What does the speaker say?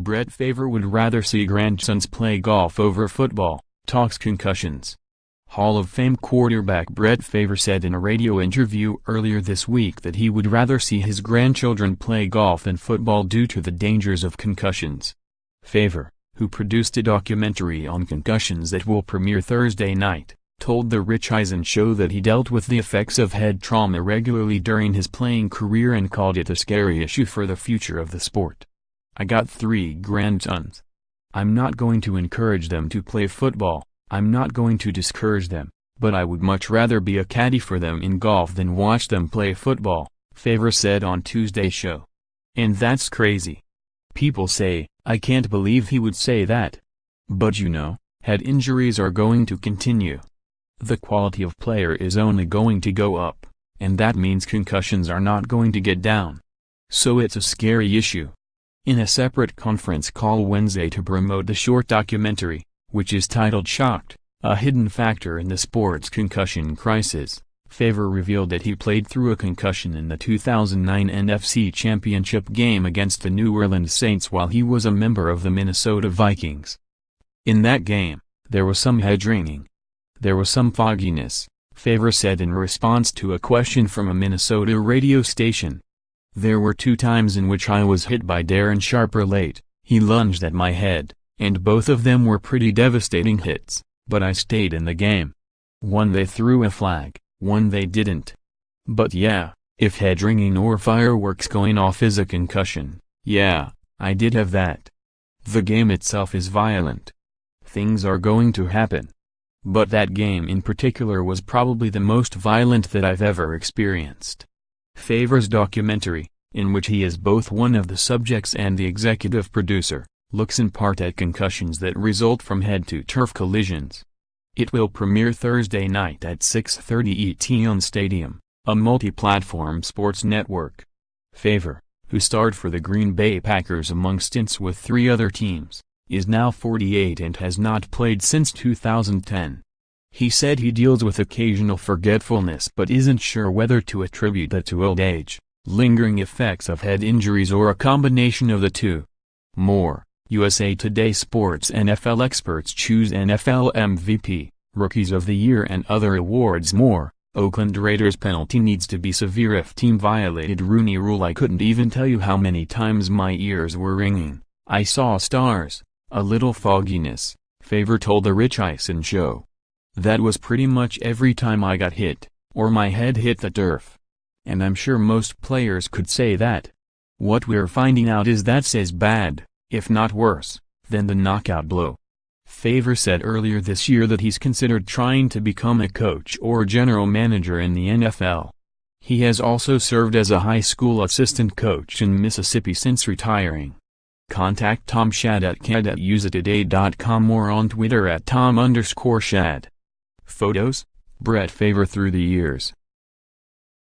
Brett Favre would rather see grandsons play golf over football, talks concussions. Hall of Fame quarterback Brett Favre said in a radio interview earlier this week that he would rather see his grandchildren play golf than football due to the dangers of concussions. Favre, who produced a documentary on concussions that will premiere Thursday night, told the Rich Eisen Show that he dealt with the effects of head trauma regularly during his playing career and called it a scary issue for the future of the sport. "I got 3 grandsons. I'm not going to encourage them to play football, I'm not going to discourage them, but I would much rather be a caddie for them in golf than watch them play football," Favre said on Tuesday's show. "And that's crazy. People say, I can't believe he would say that. But you know, head injuries are going to continue. The quality of player is only going to go up, and that means concussions are not going to get down. So it's a scary issue." In a separate conference call Wednesday to promote the short documentary, which is titled Shocked, a hidden factor in the sport's concussion crisis, Favre revealed that he played through a concussion in the 2009 NFC Championship game against the New Orleans Saints while he was a member of the Minnesota Vikings. "In that game, there was some head ringing. There was some fogginess," Favre said in response to a question from a Minnesota radio station. "There were 2 times in which I was hit by Darren Sharper late. He lunged at my head, and both of them were pretty devastating hits, but I stayed in the game. One they threw a flag, one they didn't. But yeah, if head ringing or fireworks going off is a concussion, yeah, I did have that. The game itself is violent. Things are going to happen. But that game in particular was probably the most violent that I've ever experienced." Favre's documentary, in which he is both one of the subjects and the executive producer, looks in part at concussions that result from head-to-turf collisions. It will premiere Thursday night at 6:30 ET on Stadium, a multi-platform sports network. Favre, who starred for the Green Bay Packers among stints with 3 other teams, is now 48 and has not played since 2010. He said he deals with occasional forgetfulness but isn't sure whether to attribute that to old age, lingering effects of head injuries or a combination of the two. More, USA Today Sports NFL experts choose NFL MVP, Rookies of the Year and other awards more. Oakland Raiders penalty needs to be severe if team violated Rooney Rule. "I couldn't even tell you how many times my ears were ringing. I saw stars, a little fogginess," Favre told the Rich Eisen Show. "That was pretty much every time I got hit, or my head hit the turf. And I'm sure most players could say that. What we're finding out is that's as bad, if not worse, than the knockout blow." Favre said earlier this year that he's considered trying to become a coach or general manager in the NFL. He has also served as a high school assistant coach in Mississippi since retiring. Contact Tom Shad at caddie@usatoday.com or on Twitter at Tom_Shad. Photos, Brett Favre through the years.